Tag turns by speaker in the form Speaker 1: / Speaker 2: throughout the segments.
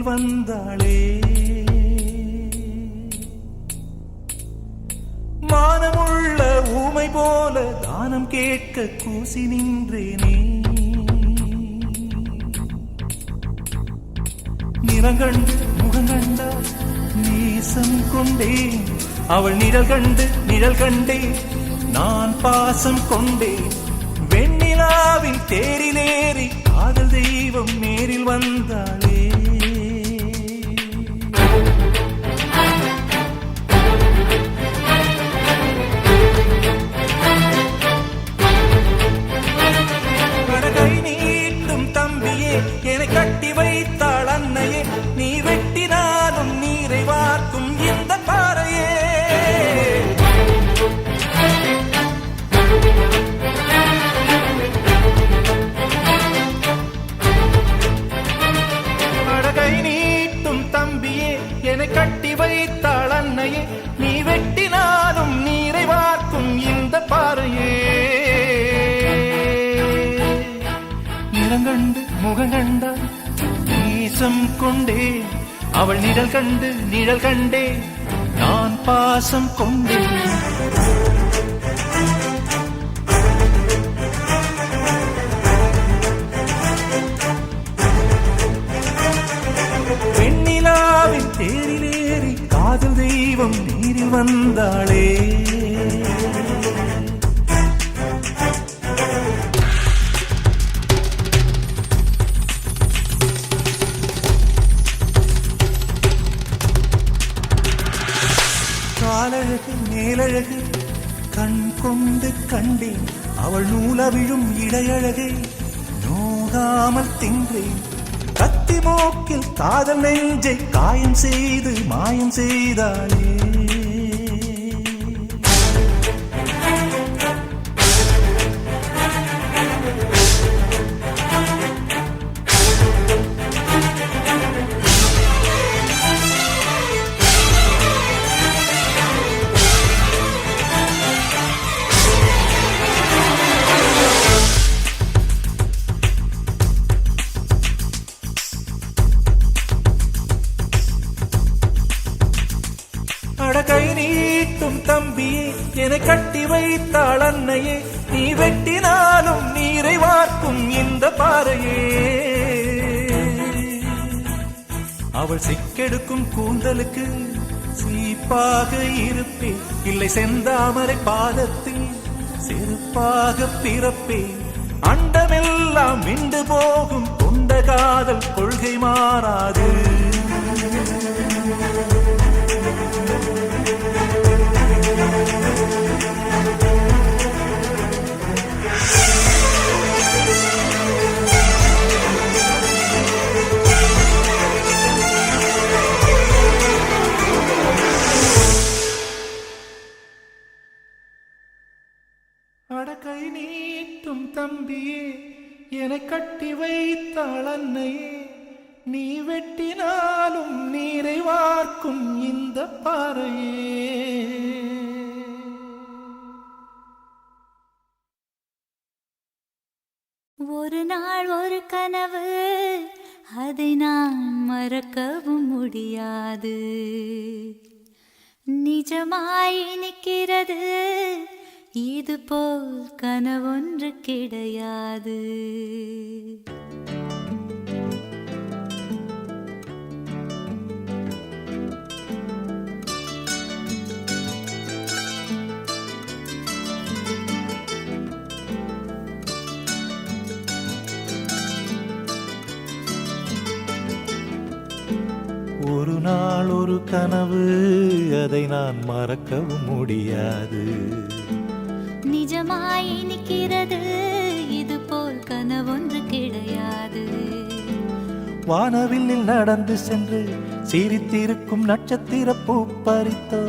Speaker 1: வந்தாளே. மானமுள்ள ஊமை போல தானம் கேட்க கூசி நின்றேனே. நிறங்கண்டு முகங்கண்டா நேசம் கொண்டேன். அவள் நிழல் கண்டே நான் பாசம் கொண்டேன். வெண்ணிலாவின் தேரிலேறி காதல் தெய்வம் நேரில் வந்தாளே. கை நீட்டும் தம்பியே என்னை கட்டி வைத்தாள் அன்னையே. நீ வெட்டினாலும் நீரை வார்க்கும் இந்த பாறையே. கை நீட்டும் தம்பியே என்னை கட்டி வைத்தாள் அன்னையே. நீ வெட்டினாலும் நீரை வார்க்கும் இந்த பாறையே. நிறங்கண்டு முகங்கண்டா நேசம் கொண்டே. அவள் நிழல் கண்டே நான் பாசம் கொண்டேன். வெண்ணிலாவின் தேரிலேறி காதல் தெய்வம் நீரில் வந்தாளே. காலழகு மேலழகு கண் கொண்டு கண்டேன். அவள் நூலவிழும் இடையழகை நோகாமல் தின்றேன். கத்தி மூக்கில் காதல் நெஞ்சை காயம் செய்து மாயம் செய்தாளே. கை நீட்டும் தம்பியே என்னை கட்டி வைத்தாள் அன்னையே. நீ வெட்டினாலும் நீரை வார்க்கும் இந்த பாறையே. அவள் சிக்கெடுக்கும் கூந்தலுக்கு சீப்பாக இருப்பேன். இல்லை செந்தாமரை பாதத்தில் செருப்பாக பிறப்பேன். அண்டமெல்லாம் மிண்டு போகும் கொண்ட காதல் கொள்கை மாறாது. கை நீட்டும் தம்பியே என்னை கட்டி வைத்தாள் அன்னையே. நீ வெட்டினாலும் நீரை வார்க்கும் இந்த பாறையே.
Speaker 2: ஒரு நாள் ஒரு கனவு, அதை நான் மறக்கவும் முடியாது. நிஜமாய் நிற்கிறது, இது போல் கனவொன்று கிடையாது.
Speaker 1: ஒரு நாள் ஒரு கனவு, அதை நான் மறக்கவும் முடியாது.
Speaker 2: நிஜமாய் நிற்கிறது, இது போல் கனவொன்று கிடையாது.
Speaker 1: வானவில்லில் நடந்து சென்று சிரித்திருக்கும் நட்சத்திர பூ பறித்தோ.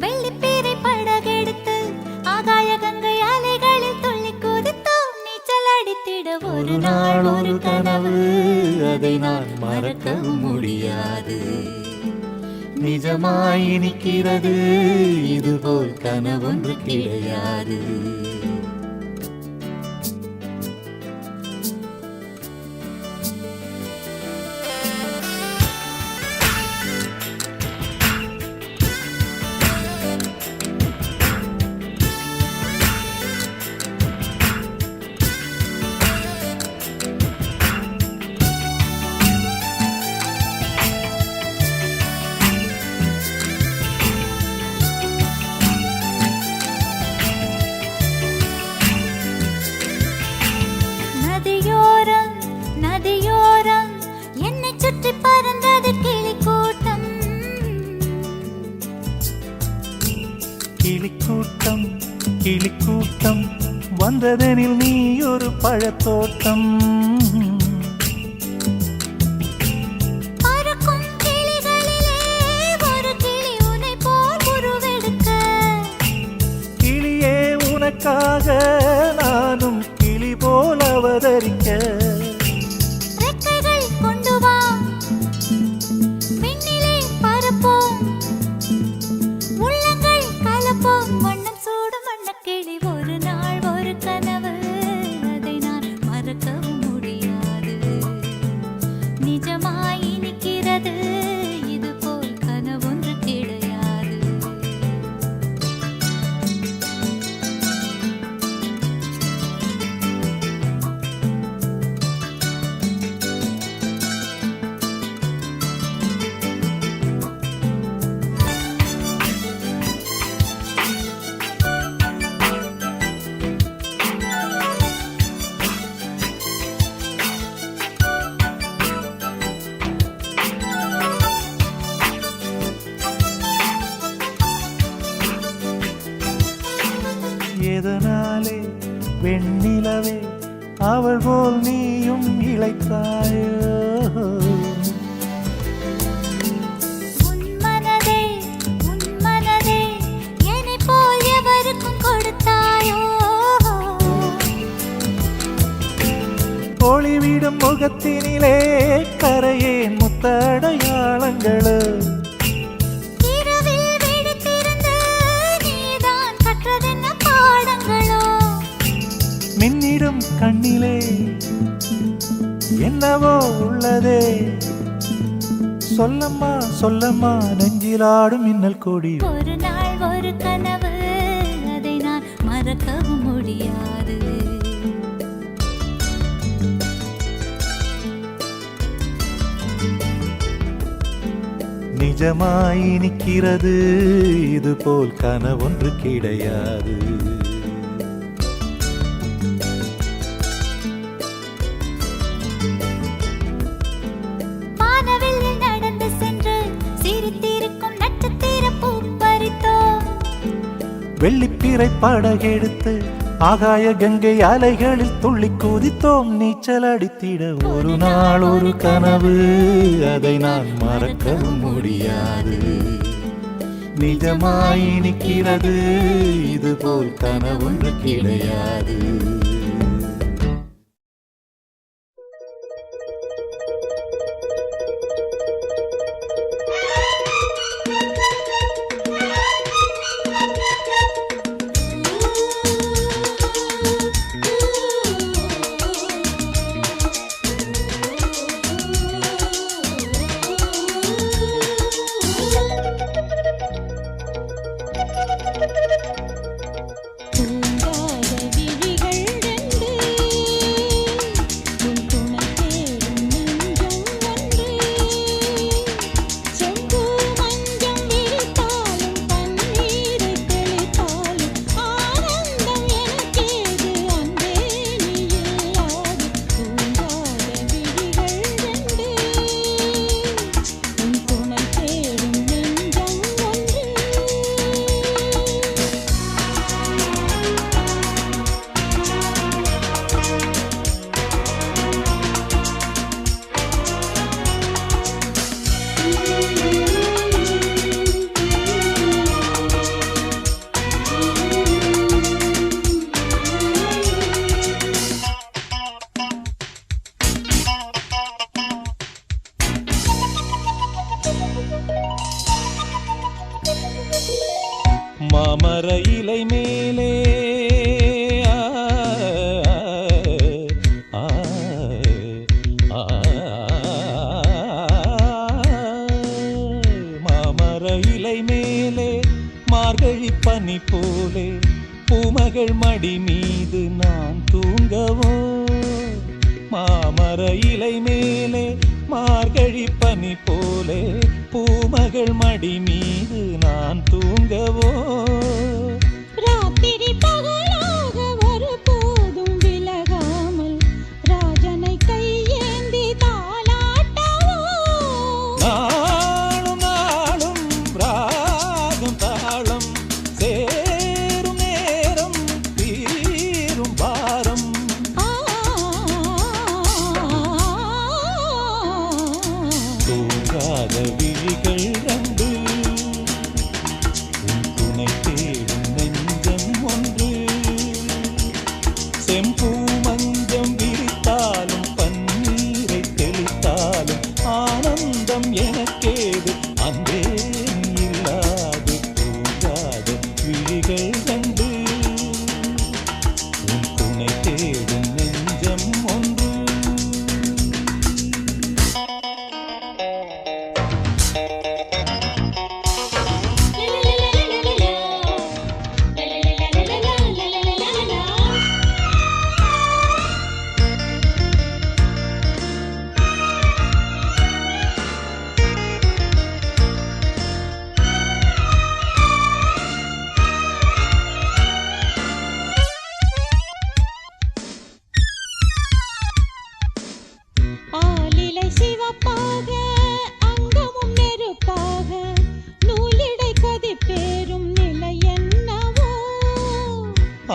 Speaker 2: வெள்ளிப்பீரை படகெடுத்து ஆகாய கங்கை அலைகளில் துள்ளி குதித்தோம். நீச்சல் அடித்திட ஒரு நாள் ஒரு கனவு,
Speaker 1: அதை நான் மறக்கவும் முடியாது. நிஜமாய் நிற்கிறது, இதுபோல் கனவொன்று கிடையாது. கிளிக்கூட்டம் கிளிக்கூட்டம் வந்ததெனில் நீ ஒரு பழத்தோட்டம்.
Speaker 2: பறக்கும் கிளிகளிலே ஒரு கிளி உன்னை போல் உருவெடுக்க,
Speaker 1: கிளியே உனக்காக நானும் கிளி போல் அவதரிக்க.
Speaker 2: ரெக்கைகள் கொண்டு வா விண்ணிலே பறப்போம், உள்ளங்கள் கலப்போம், வண்ணம் சூடும் வண்ணக்கிளி. ஒரு நாள் ஒரு கனவு, அதை நான் மறக்கவும் முடியாது. நிஜமாய் இனிக்கிறது, இது போல் கனவொன்று கிடையாது.
Speaker 1: எதனாலே வெண்ணிலவே அவள் போல் நீயும் இளைத்தாயோ.
Speaker 2: உன் மனதே என்னைப் போல் எவருக்கும் கொடுத்தாயோ.
Speaker 1: ஒளிவிடும் முகத்தினிலே கரையே முத்தடையாளங்களோ.
Speaker 2: இரவில் விழித்திருந்து நீதான் கற்றதென்ன பாடங்களோ.
Speaker 1: மின்னிடும் கண்ணிலே என்னவோ உள்ளதே. சொல்லம்மா சொல்லம்மா நெஞ்சிலாடும் மின்னல் கொடி.
Speaker 2: ஒரு நாள் ஒரு கனவு, அதை நான் மறக்கவும் முடியாது.
Speaker 1: நிஜமாய் நிற்கிறது, இது போல் கனவொன்று கிடையாது.
Speaker 2: வானவெளியில் நடந்து சென்று சிரித்திருக்கும் நட்சத்திர பூ பறித்தோம்.
Speaker 1: வெள்ளிப்பிறை படகெடுத்து ஆகாய கங்கை அலைகளில் துள்ளி குதித்தோம். நீச்சல் அடித்திட ஒரு நாள் ஒரு கனவு, அதை நான் மறக்கவும் முடியாது. நிஜமாய் நிற்கிறது, இது போல் கனவொன்று கிடையாது. மாமர இலை மேலே மாமர இலை மேலே மார்கழி பனி போலே பூமகள் மடி மீது நான் தூங்கவோ. மாமர இலை மேலே மார்கழி பனி போலே பூமகள் மடி மீது நான் தூங்கவோ.
Speaker 2: ராத்திரி பகலாக ஒரு போதும் விலகாமல் ராஜனை கையேந்தி தாலாட்டவோ.
Speaker 1: நாளும் நாளும் ராகம் தாளம் சே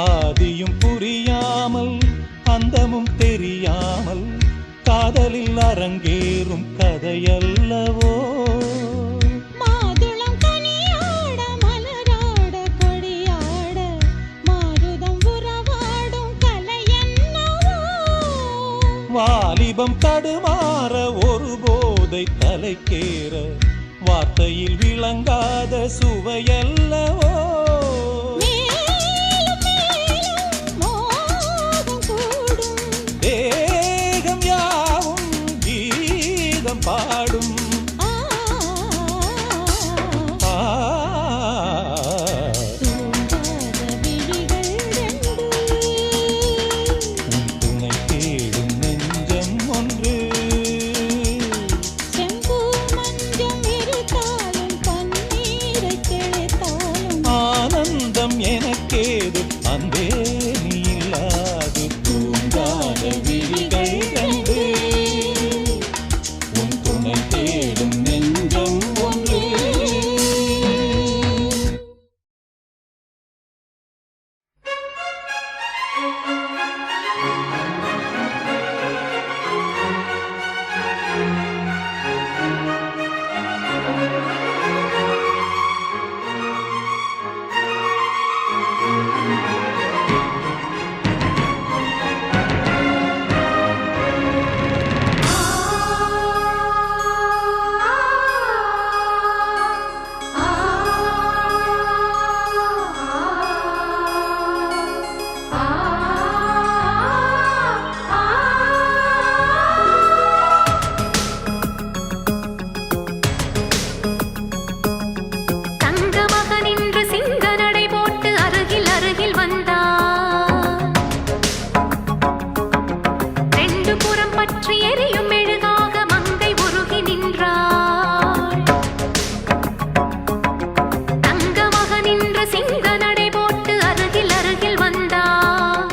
Speaker 1: ஆதியும் புரியாமல் அந்தமும் தெரியாமல் காதலில் அரங்கேறும் கதையல்லவோ.
Speaker 2: மாதுளம் கனியாட மலராட கொடியாட மாருதம் உறவாடும் கலையன்னவோ.
Speaker 1: வாலிபம் தடுமாற ஒரு போதை தலைக்கேற வார்த்தையில் விளங்காத சுவையல்லவோ.
Speaker 2: மேலும் மேலும் மோகம் கூடும்
Speaker 1: தேகம் யாவும் கீதம் பாடும்.
Speaker 2: தூங்காத விழிகள் ரெண்டு
Speaker 1: உன் துணை தேடும் நெஞ்சம் ஒன்று.
Speaker 2: செம்பூ மஞ்சம் இருத்தாலும் பன்னீரை தெளித்தாலும்
Speaker 1: ஆனந்தம் எனக்கேது அன்பே நீ இல்லாது. தூங்காத விழிகள் கண்டு உன் துணை தேடும் நெஞ்சம் ஒன்று.
Speaker 2: தங்க மகன் இன்று சிங்க நடை போட்டு அருகில் அருகில் வந்தார். ரெண்டு புறம் பற்றி எரியும் மெழுகாக மங்கை உருகி நின்றாள். தங்க மகன் இன்று சிங்க நடை போட்டு அருகில் அருகில் வந்தார்.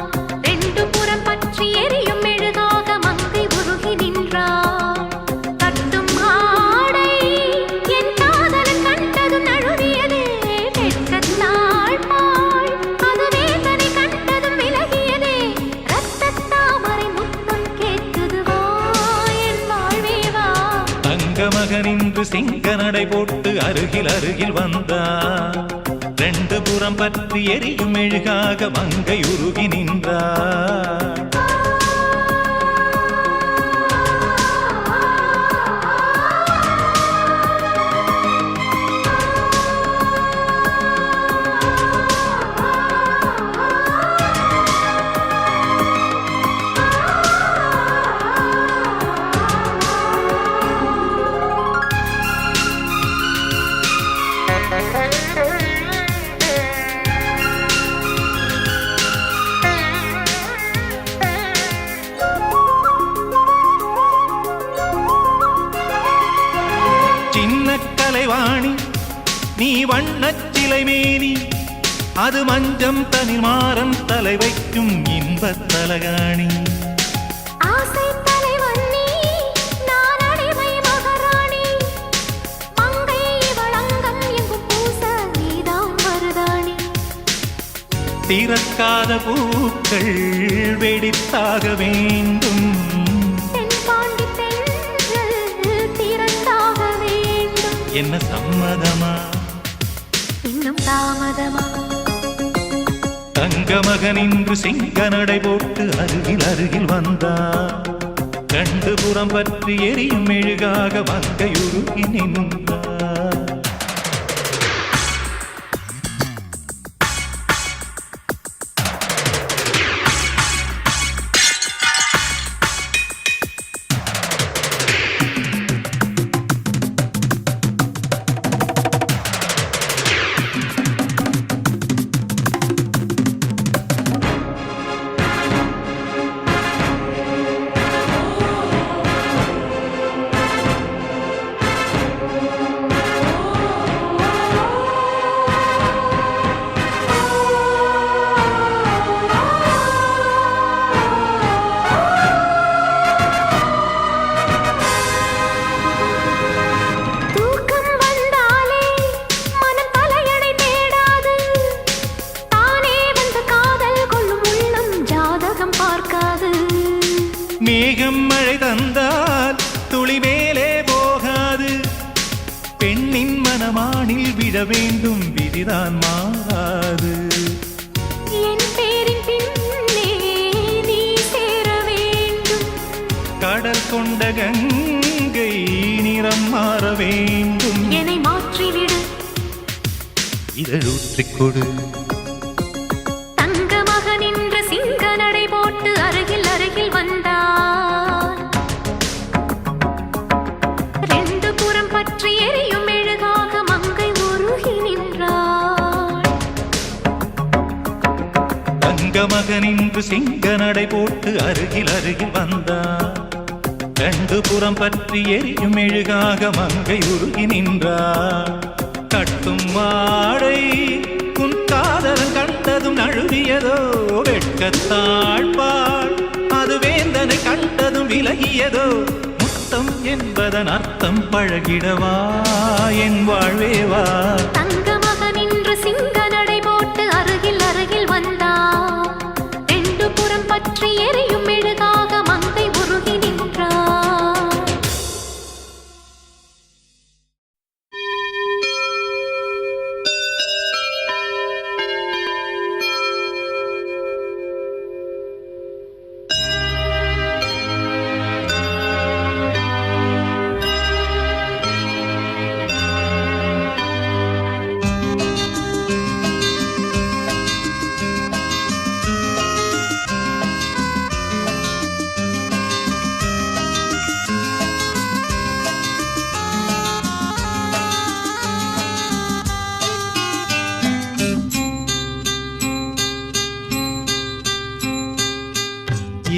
Speaker 2: ரெண்டு புறம் பற்றி எரியும் மெழுகாக மங்கை உருகி நின்றாள். கட்டும் ஆடை என் காதலன் கண்டதும் நழுவியதே. வெட்கத்தாள் பாழ் அது வேதனை கண்டதும் விலகியதே. ரத்தத் தாமரை முத்தம் கேட்குது வா என் வாழ்வே வா.
Speaker 1: தங்க மகன் இன்று சிங்க நடை போட்டு அருகில் அருகில் வந்தார். ரெண்டு புறம் பற்றி எரியும் மெழுகாக மங்கை உருகி நின்றார். சின்ன கலைவாணி நீ வண்ணச் சிலை மேனி அது மஞ்சம் தனிமாறன் தலை வைக்கும் இன்பத் தலகாணி.
Speaker 2: ஆசை தலைவன் நீ நான் அடிமை மகாராணி. மங்கை இவள் அங்கம் எங்கும் பூச நீதான் மருதாணி.
Speaker 1: திறக்காத பூக்கள் வெடித்தாக வேண்டும்.
Speaker 2: தென்பாண்டி தென்றல் திரண்டாக வேண்டும்.
Speaker 1: என்ன சம்மதமா
Speaker 2: இன்னும் தாமதமா.
Speaker 1: தங்க மகன் இன்று சிங்க நடை போட்டு அருகில் அருகில் வந்தார். ரெண்டு புறம் பற்றி எரியும் மெழுகாக மங்கையுருகி நின்றார். மனமானில் விழ வேண்டும், விதிதான் மாறாது.
Speaker 2: என் பேரின் பின்னே நீ சேர வேண்டும்,
Speaker 1: கடல் கொண்ட கங்கை நிறம் மாற வேண்டும்.
Speaker 2: என்னை மாற்றிவிடு,
Speaker 1: இதழூற்றிக் கொடு.
Speaker 2: தங்க மகன் என்று சிங்க நடை போட்டு அருகில் அருகில் வந்தார். ரெண்டு புறம் பற்றி எரியும் மெழுகாக மங்கை உருகி நின்றாள்.
Speaker 1: தங்க மகன் என்று சிங்க நடை போட்டு அருகில் அருகில் வந்தார். ரெண்டு புறம் பற்றி எரியும் மெழுகாக மங்கை உருகி நின்றார். கட்டும் வாடை உன் காதலன் கண்டதும் நழுவியதோ, வெட்கத்தாழ்பாள் அது வேந்தனை கண்டதும் விலகியதோ. முத்தம் என்பதன் அர்த்தம் பழகிடவா என் வாழ்வேவா.
Speaker 2: தங்க மகன் என்று சிங்க நடை போட்டு அருகில் அருகில் வந்தார். ரெண்டு புறம் பற்றி எரியும் மெழுகாக மங்கை உருகி நின்றார்.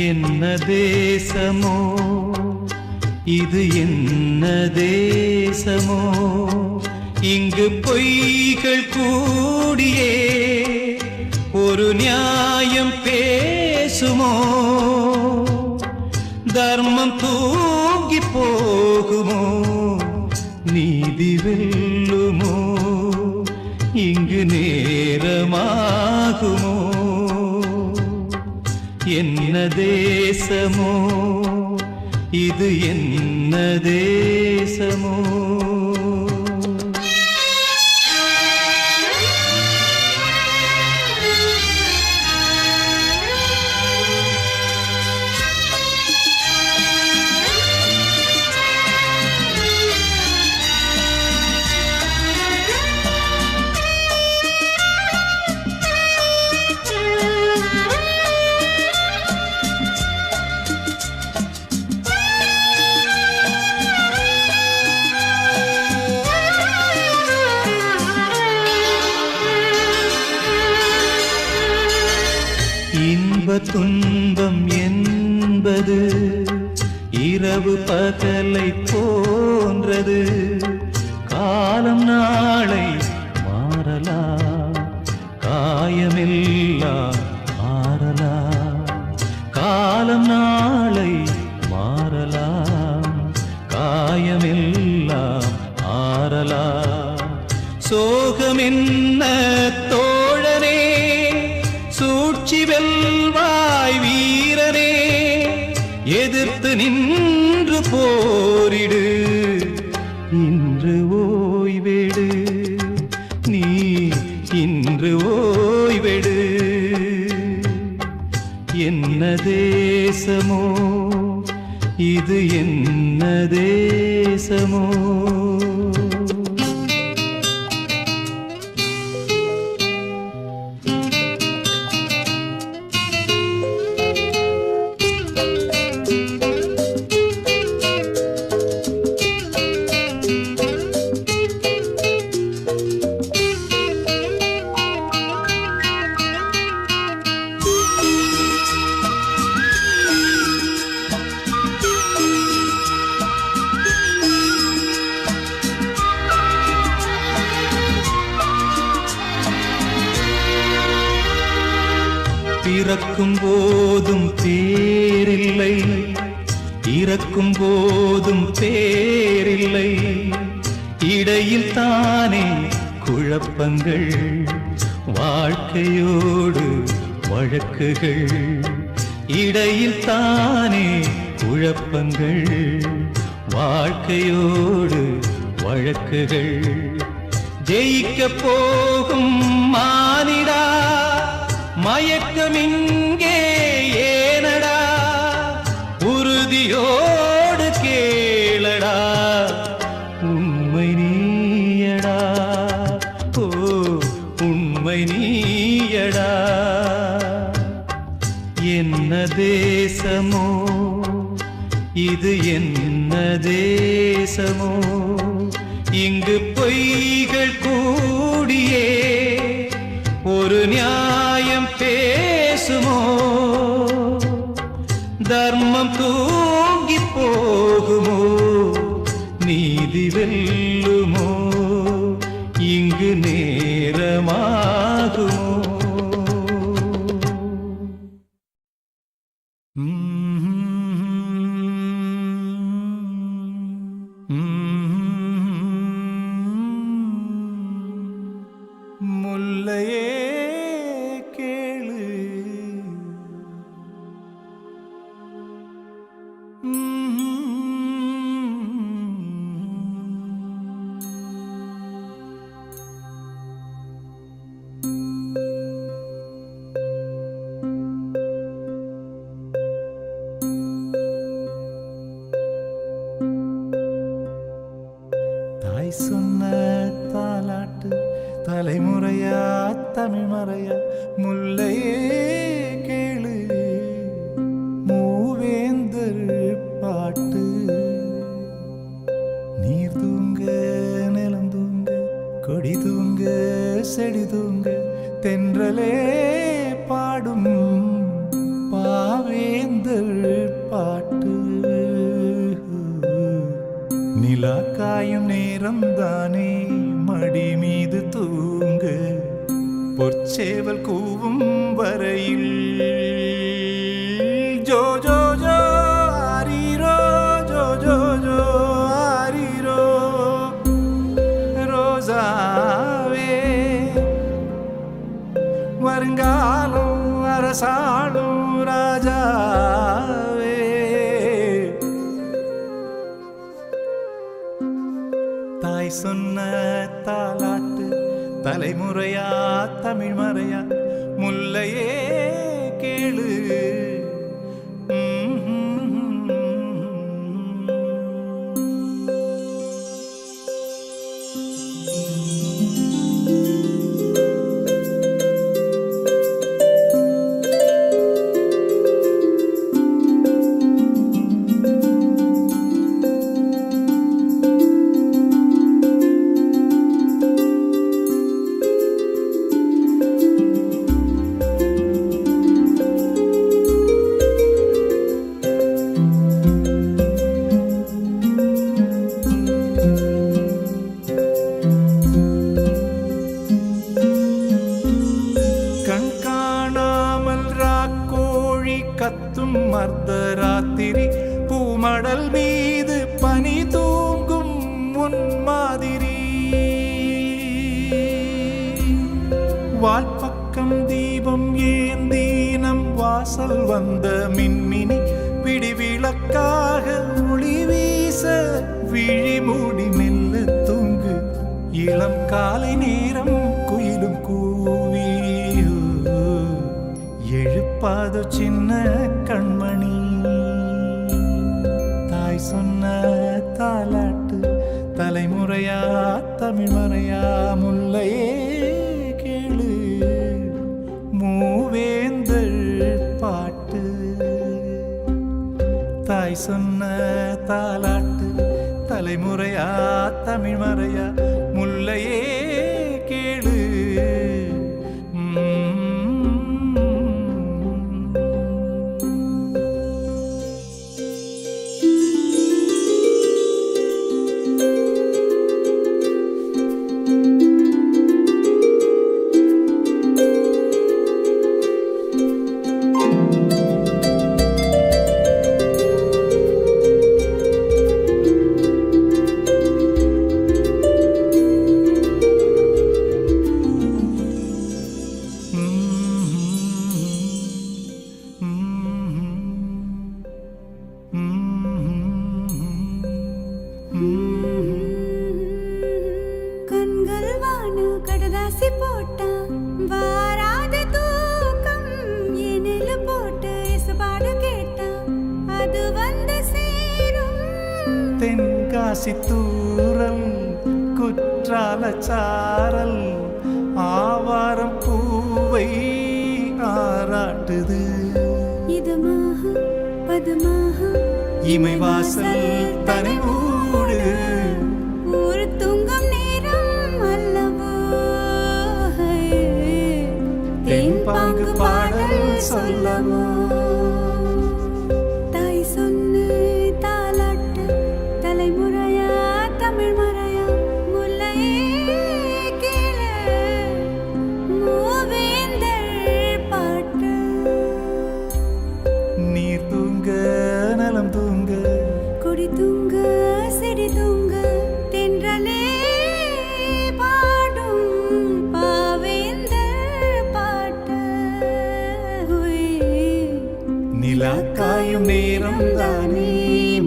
Speaker 1: என்ன தேசமோ இது, என்ன தேசமோ, இங்கு பொய்கள் கூடியே ஒரு நியாயம் பேசுமோ. தர்மம் தூங்கி போகுமோ, நீதி வெல்லுமோ, இங்கு நேரமாகுமோ. என்ன தேசமோ இது, என்ன தேசமோ. இன்ப துன்பம் என்பது இரவு பகலை போன்றது. காலம் நாளை மாறலாம், காயமெல்லாம் மாறலாம். காலம் நாளை மாறலாம், காயமெல்லாம் மாறலாம். சோகம் என்ன தோழனே, சூழ்ச்சி வெல்வாய் வீரனே. எதிர்த்து நின்று போரிடு, இன்று ஓய்வெடு, நீ இன்று ஓய்வெடு. என்ன தேசமோ இது, என்ன தேசமோ. பிறக்கும் போதும் பேரில்லை, இறக்கும் போதும் பேரில்லை. இடையில் தானே குழப்பங்கள், வாழ்க்கையோடு வழக்குகள். இடையில் தானே குழப்பங்கள், வாழ்க்கையோடு வழக்குகள். ஜெயிக்க போகும் மானிடா மயக்கமிங்கே ஏனடா உறுதியோடு கேளடா உண்மை நீயடா ஓ உண்மை நீயடா என்ன தேசமோ இது என்ன தேசமோ இங்கு பொய்கள் கூடியே ஒரு நியாயம் பேசுமோ தர்மம் தூங்கி போகுமோ நீதி வெல்லுமோ இங்கு நேரமாகுமோ முல்லையே கேளு தாய் சொன்ன தாலாட்டு தலைமுறையா தமிழ் மறையா முல்லையே கேளு மூவேந்தர் பாட்டு நீர் தூங்க நிலம் தூங்க கொடி தூங்க செடி தூங்க தென்றலே பாடும் பாவேந்தர் பாட்டு நிலா காயும் நேரம் தானே மடி மீது தூங்க பொற்சேவல் கூவும் வரையில் ஜோ ஜோ ஜோ ஆரீரோ ஜோ ஜோ ஜோ ஆரீரோ ரோசாவே வருங்காலம் அரசாளும் ராஜாவே தாய் சொன்ன தாலாட்டு தலைமுறையா தமிழ் மறையா முல்லையே கேளு கத்தும் மர்தராத்திரி பூமடல் மீது பனி தூங்கும் முன் மாதிரி வால்பக்கம் தீபம் ஏந்தி நம் வாசல் வந்த மின்மினி பிடிவிளக்காக ஒளி வீச விழி மூடி மெல்ல தூங்கு இளம் காலை நேரம் குயிலும் கூவி எழுப்பாது சின்ன கண்மணி தாய் சொன்ன தாலாட்டு தலைமுறையா தமிழ் மறையா முல்லையே கேளு மூவேந்தர் பாட்டு தாய் சொன்ன தாலாட்டு தலைமுறையா தமிழ் மறையா முல்லையே கேளு
Speaker 3: கடுதாசி போட்டா வாராத தூக்கம் எனில போட்டு இசபாடு கேட்டா அது வந்து சேரும்
Speaker 1: தென்காசி தூரல் குற்றால சாரல் ஆவாரம் பூவை ஆராட்டுது
Speaker 3: இதமாக பதமாக
Speaker 1: இமை வாசல் தனி ஊடு
Speaker 3: ஒரு துங்கம் நேரம் அல்லவோ
Speaker 1: தென்பாங்கு பாடல் சொல்லவோ
Speaker 3: தாய் சொன்ன தாலாட்டு தலைமுறையா தமிழ் மறையா முல்லையே கீழே மூவேந்தர் பாட்டு
Speaker 1: நீர் தூங்க நலம் தூங்க
Speaker 3: கொடி தூங்க செடி தூங்க தென்றலே பாடும் பாவேந்தர் பாட்டு
Speaker 1: நிலா காயும் நேரம் தானே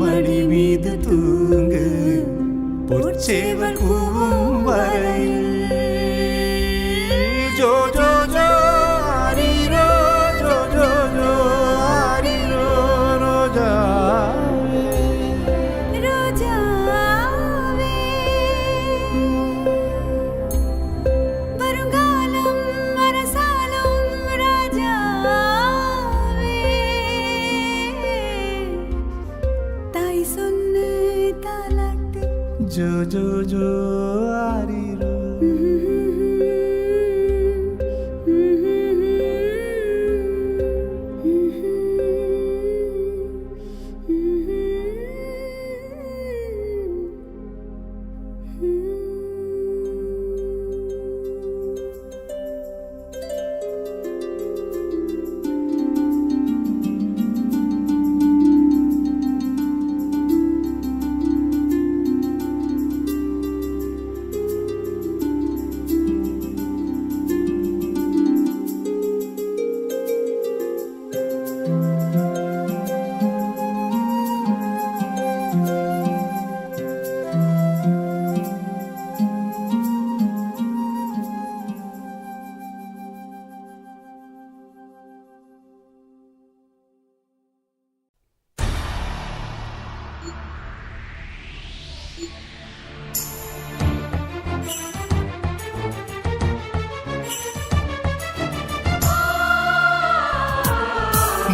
Speaker 1: மடி மீது தூங்கு பொற்சேவல் கூவும் வரையில் ஜோ ஜோ ஜோ ஆரிரோ ஜோ ஜோ ஜோ ஆரிரோ ரோஜா
Speaker 3: ரோஜாவே வருங்காலம் அரசாலும் ராஜாவே தாய் சொன்ன தாலாட்டு
Speaker 1: ஜோ ஜோ ஜோ ஆரிரோ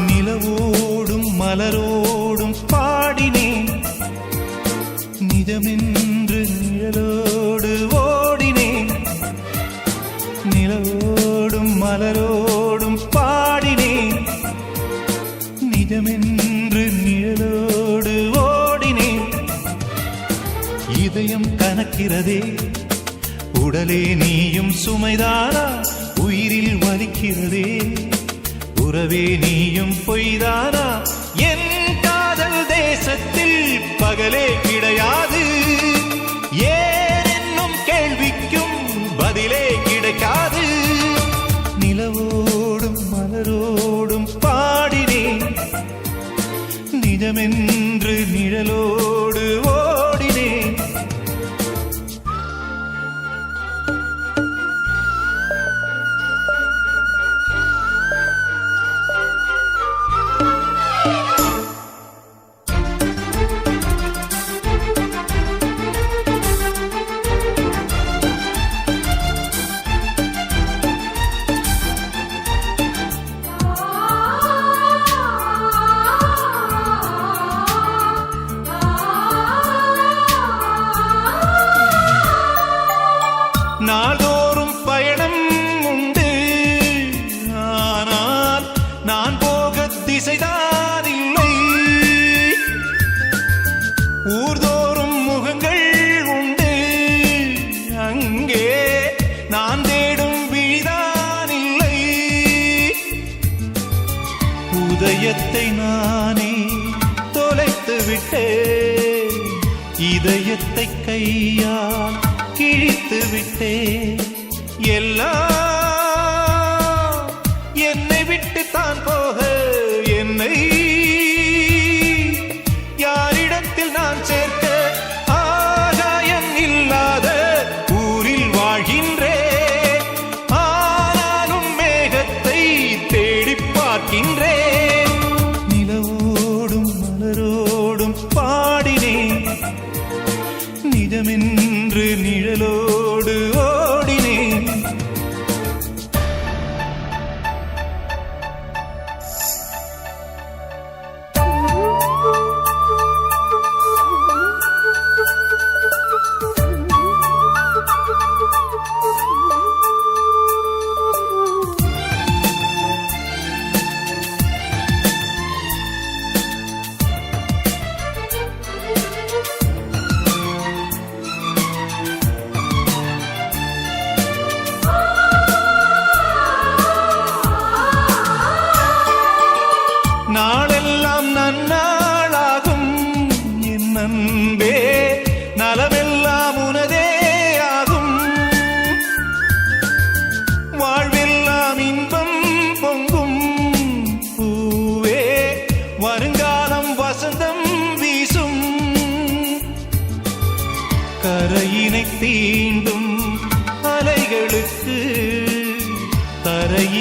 Speaker 1: நிலவோடும் மலரோடும் பாடினேன் நிஜமென்று நிழலோடு ஓடினேன் நிலவோடும் மலரோடும் பாடினேன் நிஜமென்று நிழலோடு ஓடினேன் இதயம் கனக்கிறதே உடலே நீயும் சுமைதானா உயிரில் வலிக்கிறதே உறவே நீயும் பொய்தானா என் காதல் தேசத்தில் பகலே கிடையாது ஏன் என்னும் கேள்விக்கும் பதிலே கிடைக்காது நிலவோடும் மலரோடும் பாடினேன் நிஜமென்று நிழலோடு ஓடினேன் நாள்தோறும் பயணம் உண்டு ஆனால் நான் போக திசைதான் இல்லை ஊர்தோறும் முகங்கள் உண்டு அங்கே நான் தேடும் விழிதான் இல்லை உதயத்தை நானே தொலைத்து விட்டேன் இதயத்தை கையால் கிழித்து விட்டே எல்லாம் என்னை விட்டு தான் போக என்னை யாரிடத்தில் நான் சேர்க்க ஆகாயம் இல்லாத ஊரில் வாழ்கின்றேன்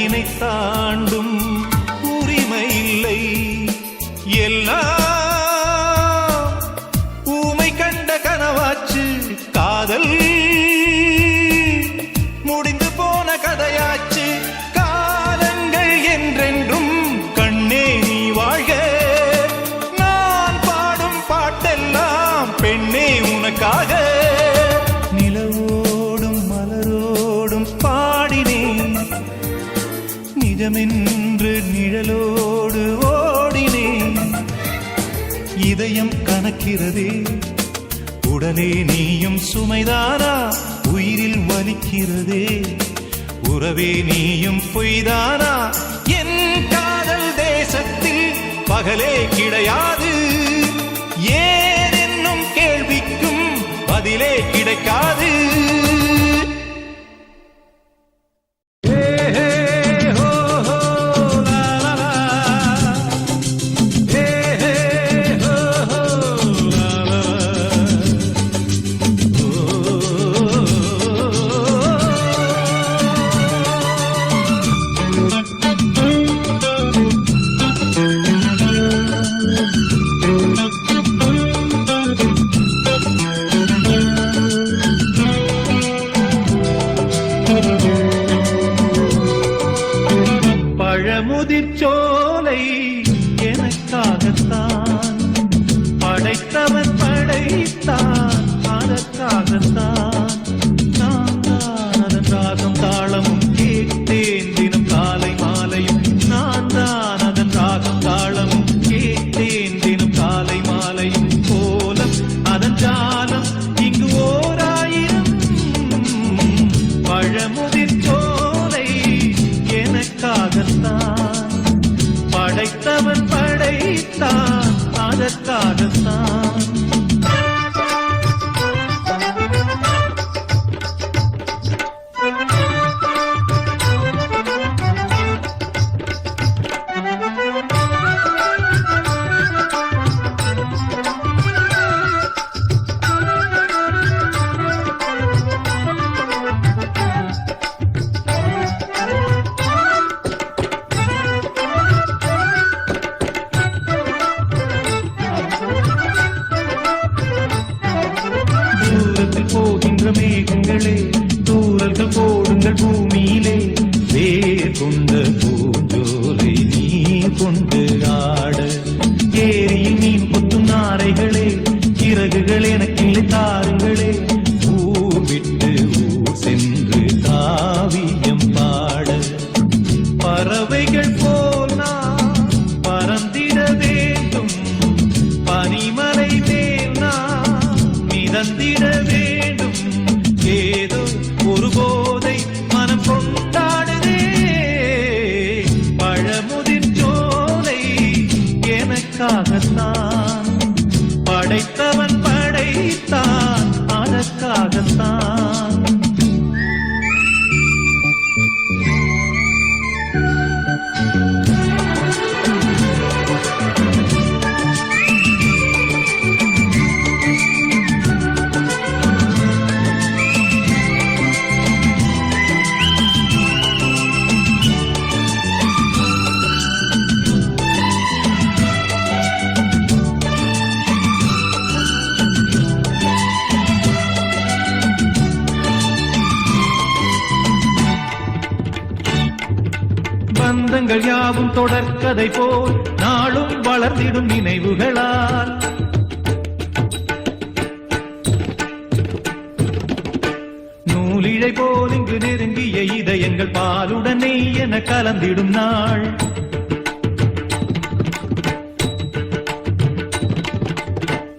Speaker 1: லைனை தாண்டும் உரிமை இல்லை. எல்லாம் ஊமை கண்ட கனவாச்சு, காதல் முடிந்து போன கதையாச்சு. காலங்கள் என்றென்றும் கண்ணே நீ வாழ்க, நான் பாடும் பாட்டெல்லாம் பெண்ணே உனக்காக. நிலவோடும் மலரோடும் பாடினேன், நிஜமென்று நிழலோடு ஓடினேன். இதயம் கணக்கிறதே, உடனே நீயும் சுமைதானா, உயிரில் வலிக்கிறதே உறவே நீயும் பொய்தானா. என் காதல் தேசத்தில் பகலே கிடையாது, ஏன் என்னும் கேள்விக்கும் பதிலே கிடைக்காது. பழமுதிர்ச்சோலை எனக்காகத்தான் படைத்தவன் படைத்தான், அதற்காகத்தான் நான் தான் அதன் ராகம் தாளமும் கேட்டேன் தினம் காலை மாலையும். நான் தான் அதன் ராகம் தாளமும் கேட்டேன் தினம் காலை மாலையும். கோலம் அதன் ஜாலம் இங்கு ஓராயிரம். பழமுதிர்ச்சோலை எனக்காகத்தான் படைத்தவன் படைத்தான், அதற்காகத்தான். போகின்ற மேகங்களே, தூரல்கள் போடுங்கள் பூமியிலே. வேர் கொண்ட பூஞ்சோலை நீ கொண்டு ஆட, ஏரியில் மீன் கொத்தும் நாரைகளே, இறகுகள் எனக்கில்லை தாருங்களே. ஊர் விட்டு ஊர் சென்று காவியம் பாட, பறவைகள் போல் நான் பறந்திட வேண்டும். பனிமலை மேல் நான் மிதந்திட வேண்டும். ஏதோ ஒரு போதை மனம் கொண்டாடுதே. பழமுதிர்ச்சோலை எனக்காகத்தான் படைத்தவன் படைத்தான், அதற்காகத்தான். பந்தங்கள் யாவும் தொடர்கதை போல் நாளும் வளர்ந்திடும் நினைவுகளால். நூலிழை போல் இங்கு நெருங்கிய இதயங்கள் பாலுடனே என கலந்திடும் நாள்.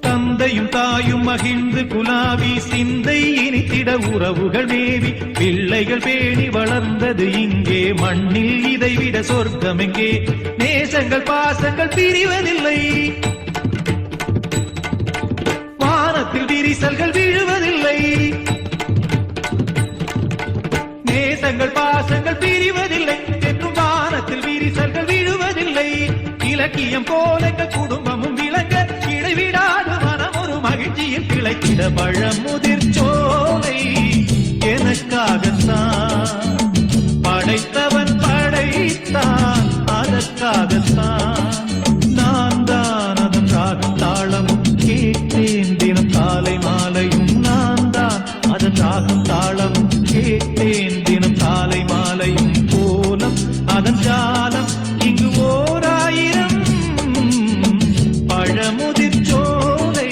Speaker 1: தந்தையும் தாயும் மகிழ்ந்து குலாவி, சிந்தை இனித்திட உறவுகள் மேவி. பிள்ளைகள் பேணி வளர்ந்தது இங்கே, மண்ணில் இதைவிட சொர்க்கம் எங்கே. நேசங்கள் பாசங்கள் பிரிவதில்லை, வானத்தில் விரிசல்கள் விழுவதில்லை. நேசங்கள் பாசங்கள் பிரிவதில்லை, என்றும் வானத்தில் விரிசல்கள் விழுவதில்லை. இலக்கியம் போல குடும்பமும் விளங்க, இடைவிடாது மனம் ஒரு மகிழ்ச்சியில் கிளைத்திட. பழமுதிர்ச்சோலை எனக்காகத்தான் படைத்தவன் படை தினம் காலை மாலையும் கோலம் அதன் ஜாலம் இங்கு ஓராயிரம் பழமுதிர் சோலை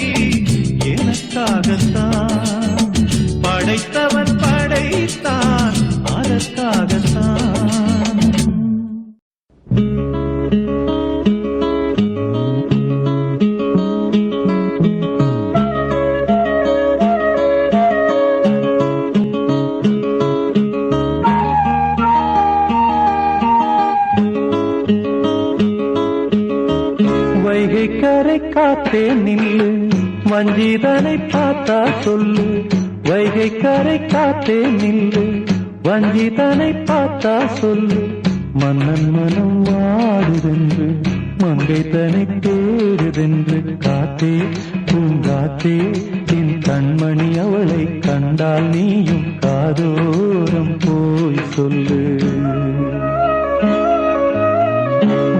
Speaker 1: எனக்காகத்தான் படைத்தவன் படைத்தான் அதற்காகத்தான்.
Speaker 4: வைகை கரை காத்தே நில்லு வஞ்சிதனை பார்த்தா சொல்லு. வைகை கரை காத்தே நில்லு வஞ்சிதனை பார்த்தா சொல்லு. மன்னன் மனம் வாடுதென்று மங்கை தனை தேடுதென்று காத்தே பூங்காத்தே என் கண்மணி அவளை கண்டால் நீயும் காதோரம் போய் சொல்லு.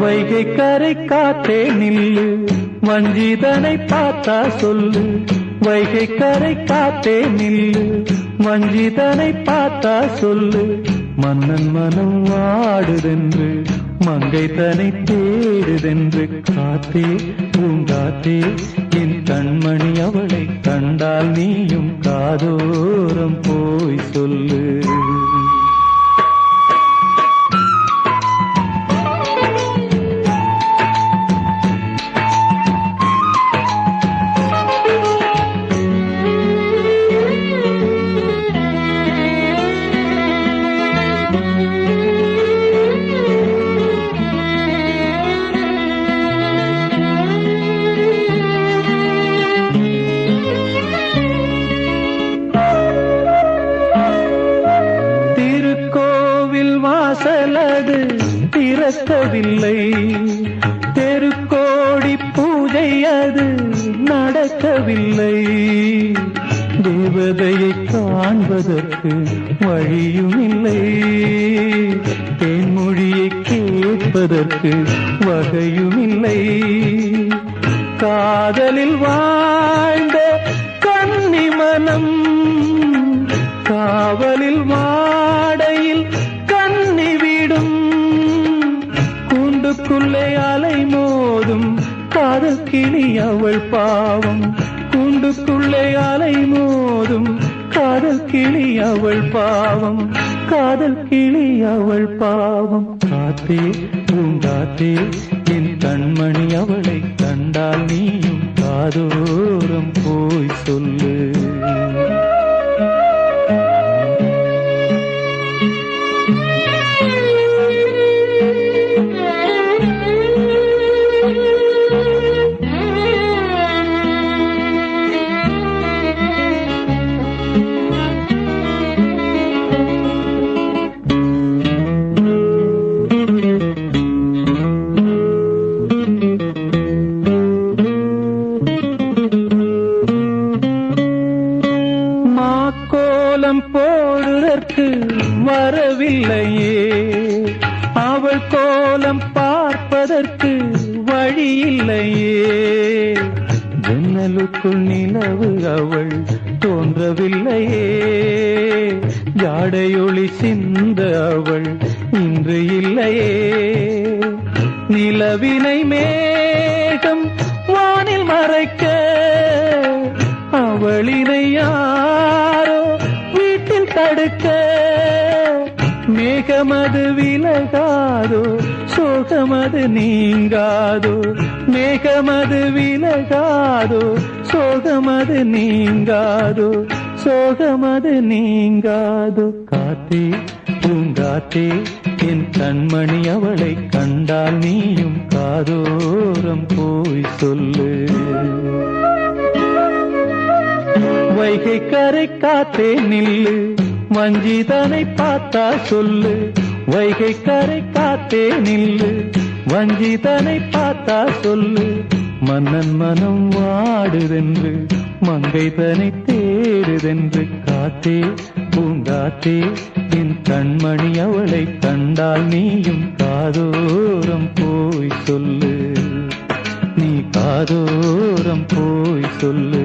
Speaker 4: வைகை கரை காத்தே நில்லு வஞ்சிதனை பார்த்தா சொல்லு. வைகை கரை காத்தே நில்லு வஞ்சிதனை பார்த்தா சொல்லு. மன்னன் மனம் வாடுதென்று மங்கை தனை தேடுதென்று காத்தே பூங்காத்தே என் கண்மணி அவளை கண்டால் நீயும் காதோரம் போய் சொல்லு. வாசலது திறக்கவில்லை, தெருக்கோடி பூஜை அது நடக்கவில்லை. தேவதையை காண்பதற்கு வழியும் இல்லை, தேன்மொழியை கேட்பதற்கு வகையும் இல்லை. காதலில் வாழ்ந்த கன்னி மனம் காவலில் வாடையில் கண்ணி விடும். கூண்டுக்குள்ளே அலை மோதும் காதல் கிளி அவள் பாவம். கூண்டுக்குள்ளே அலை மோதும் காதல் கிளி அவள் பாவம். காதல் கிளி அவள் பாவம். காத்தே பூங்காத்தே என் கண்மணி அவளை கண்டால் நீயும் காதோரம் போய் சொல்லு. கோலம் போடுதற்கு வரவில்லையே, அவள் கோலம் பார்ப்பதற்கு வழியில்லையே. ஜன்னலுக்குள் நிலவு அவள் தோன்றவில்லையே, ஜாடையொளி சிந்த அவள் இன்று இல்லையே. நிலவினை மேகம் வானில் மறைக்க அவளினை யாரோ வீட்டில் தடுக்க. மேகமது விலகாதோ சோகமது நீங்காதோ, மேகமது விலகாதோ சோகமது நீங்காதோ, சோகமது நீங்காதோ. காத்தே பூங்காத்தே என் கண்மணி அவளை கண்டால் நீயும் காதோரம் போய் சொல்லு. வைகை கரை காத்தே நில்லு வஞ்சிதனை பார்த்தா சொல்லு. வைகை கரை காத்தே நில்லு வஞ்சிதனை பார்த்தா சொல்லு. மன்னன் மனம் வாடுதென்று மங்கை தனை தேடுதென்று காத்தே பூங்காத்தே என் கண்மணி அவளை கண்டால் நீயும் காதோரம் போய் சொல்லு. நீ காதோரம் போய் சொல்லு,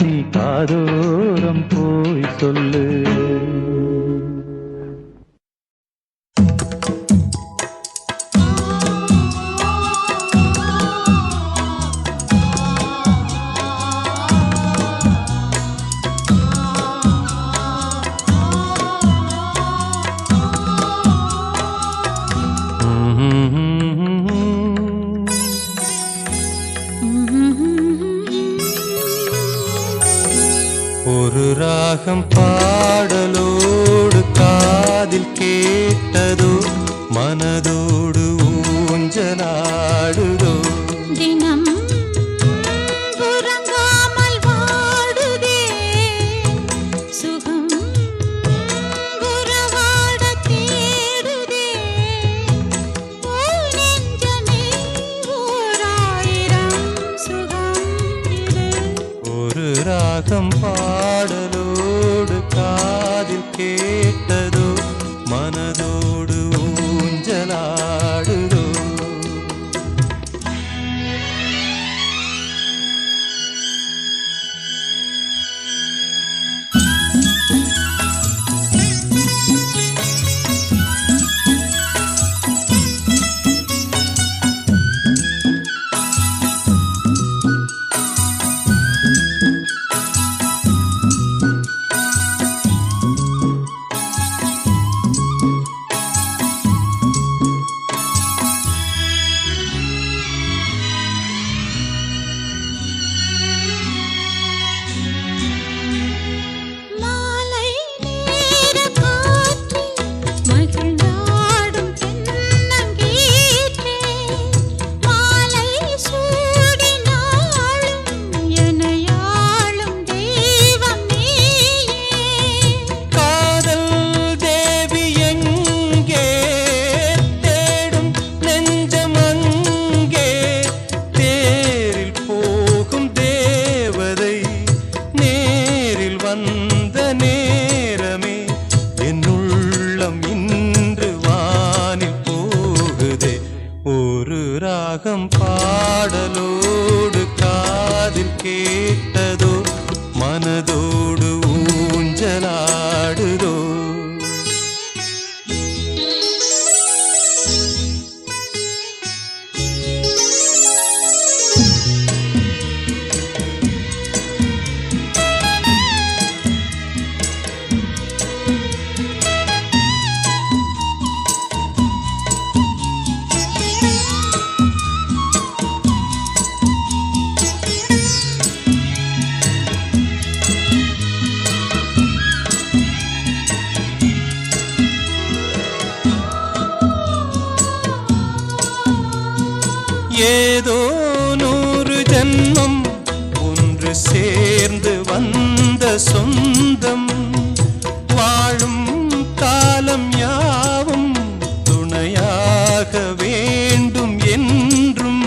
Speaker 4: நீ காதோரம் போய் சொல்லு.
Speaker 1: ஏதோ 100 ஜன்மம் ஒன்று சேர்ந்து வந்த சொந்தம் வாழும் காலம் யாவும் துணையாக வேண்டும் என்றும்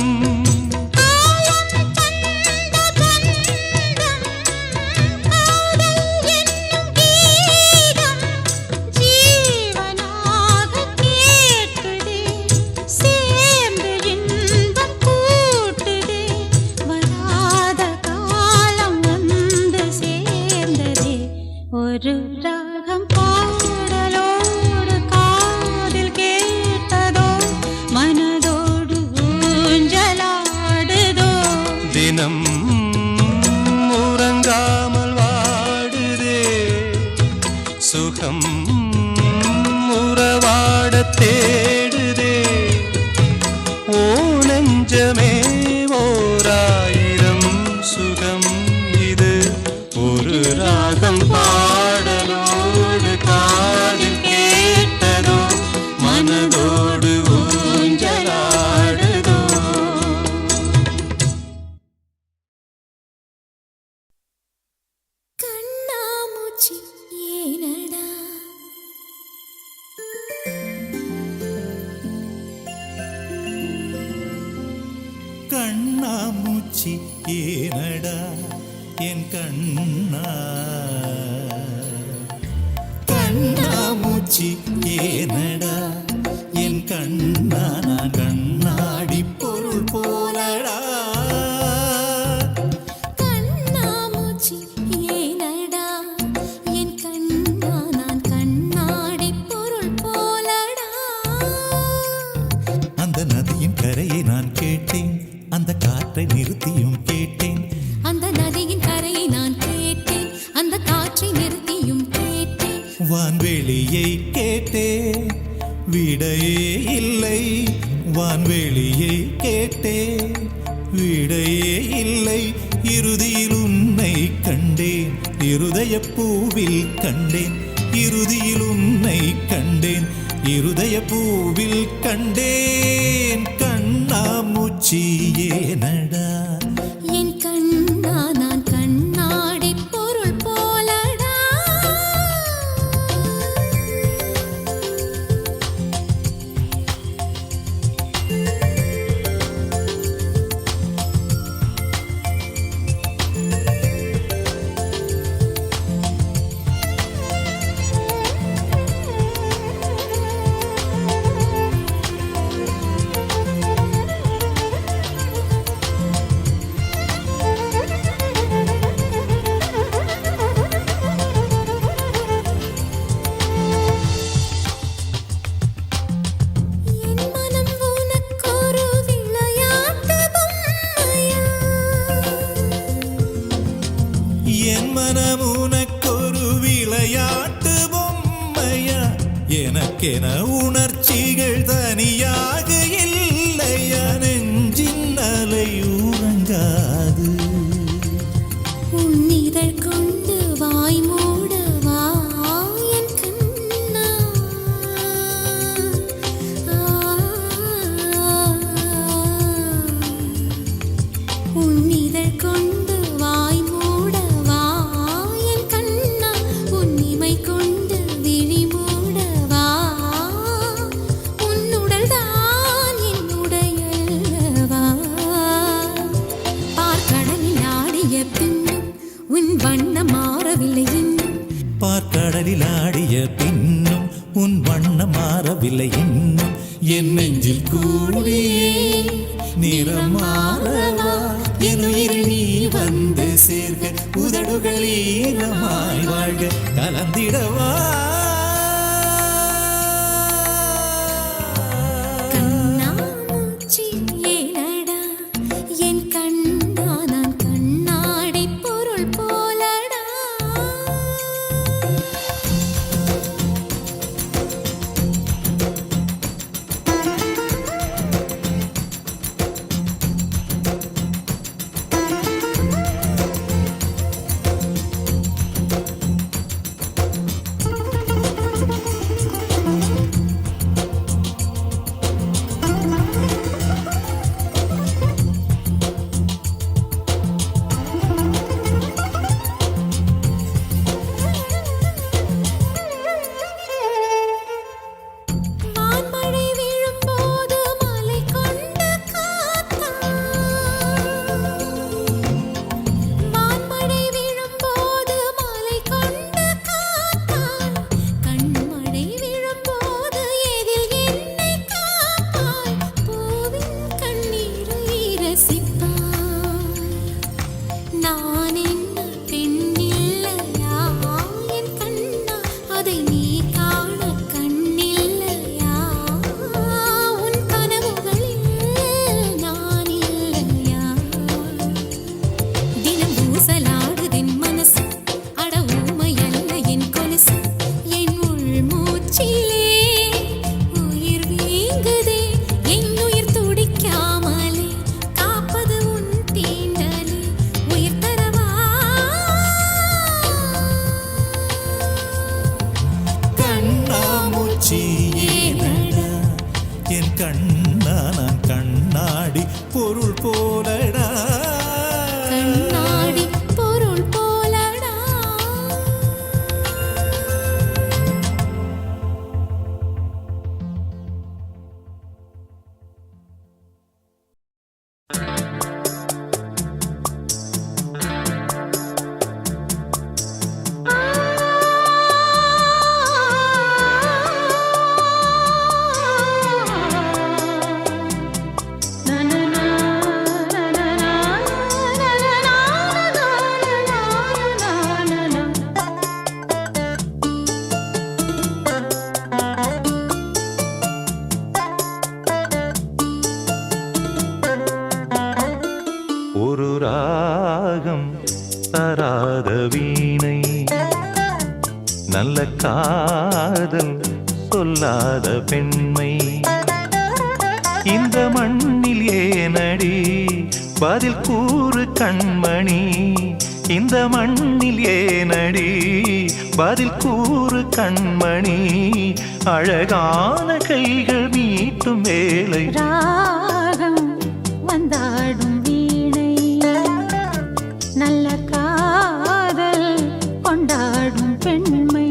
Speaker 3: ஒரு ராகம் பாடலோடு காதில் கேட்டதோ மனதோடு ஊஞ்சலாடுதோ
Speaker 1: தினம் உறங்காமல் வாடுதே சுகம் உறவாட தேடுதே ஓ நெஞ்சமே ஓராயிரம் சுகம் இது ஒரு ராகம் பாடலோடு காதில் கேட்டதோ மனதோடு ஊஞ்சலாடுதோ
Speaker 2: கண்ணாமூச்சி ஏனடா
Speaker 1: கண்ணாமூச்சி ஏனடா என் கண்ணா கண்ணாமூச்சி ஏனடா என் கண்ணா நான் கண்ணாடி பொருள் போலடா
Speaker 2: கண்ணாமூச்சி ஏனடா என் கண்ணா நான் கண்ணாடி பொருள் போலடா
Speaker 1: அந்த நதியின் கரையை நான் கேட்டேன் அந்த காற்றை நிறுத்தியும் கேட்டேன்
Speaker 2: அந்த நதியின் கரையை நான் கேட்டேன் அந்த காற்றை நிறுத்தியும் கேட்டேன்
Speaker 1: வான்வெளியை கேட்டேன் விடையே இல்லை வான்வெளியை கேட்டேன் விடையே இல்லை இறுதியில் உன்னை கண்டேன் இருதய பூவில் கண்டேன் இறுதியில் உன்னை கண்டேன் இருதய பூவில் கண்டேன் கண்ணாமூச்சி ஏனடா
Speaker 2: என் கண்ணா நான் கண்ணாடி பொருள் போலடா
Speaker 1: என் மனம் உனக்கொரு விளையாட்டு பொம்மையா எனக்கென உணர்ச்சிகள் தனியாக இல்லையா நெஞ்சின் அலை உறங்காது
Speaker 2: உன்னிதழ் கொண்டு வாய் மூடவா என் கண்ணா உன்னிதழ் கொண்டு வாய் மூடவா என் கண்ணா உன்னிமை கொண்டு விழி மூடவா உன்னுடல் தான் என்னுடையல்லவா பார்க்கடலில் ஆடிய பின்னும் உன் வண்ணம் மாறவில்லை இன்னும்
Speaker 1: பார்க்கடலில் ஆடிய பின்னும் உன் வண்ணம் மாறவில்லை இன்னும் என் நெஞ்சில் கூடியே நிறம் மாறவா என் உயிரில் நீ வந்து சேர்க உதடுகள் ஈரமாய் வாழ்க கலந்திடவா
Speaker 2: கண்ணாமூச்சி ஏனடா என் கண்ணா நான் கண்ணாடி பொருள் போலடா மூச்சிலே உயிர் வீங்குதே என்னுயிர் துடிக்காமலே காப்பது உன் தீண்டலே உயிர் தரவா
Speaker 1: கண்ணாமூச்சி ஏனடா என் கண்ணா நான் கண்ணாடி பொருள் போலடா
Speaker 2: கண்ணாடி பொருள் போலடா
Speaker 1: ஒரு ராகம் தராத வீணை நல்ல காதல் சொல்லாத பெண்மை இந்த மண்ணில் ஏனடி பதில் கூறு கண்மணி இந்த மண்ணில் ஏனடி பதில் கூறு கண்மணி அழகான கைகள் மீட்டும் வேலை
Speaker 3: ராகம் வந்தாடும் வீணை நல்ல காதல் கொண்டாடும் பெண்மை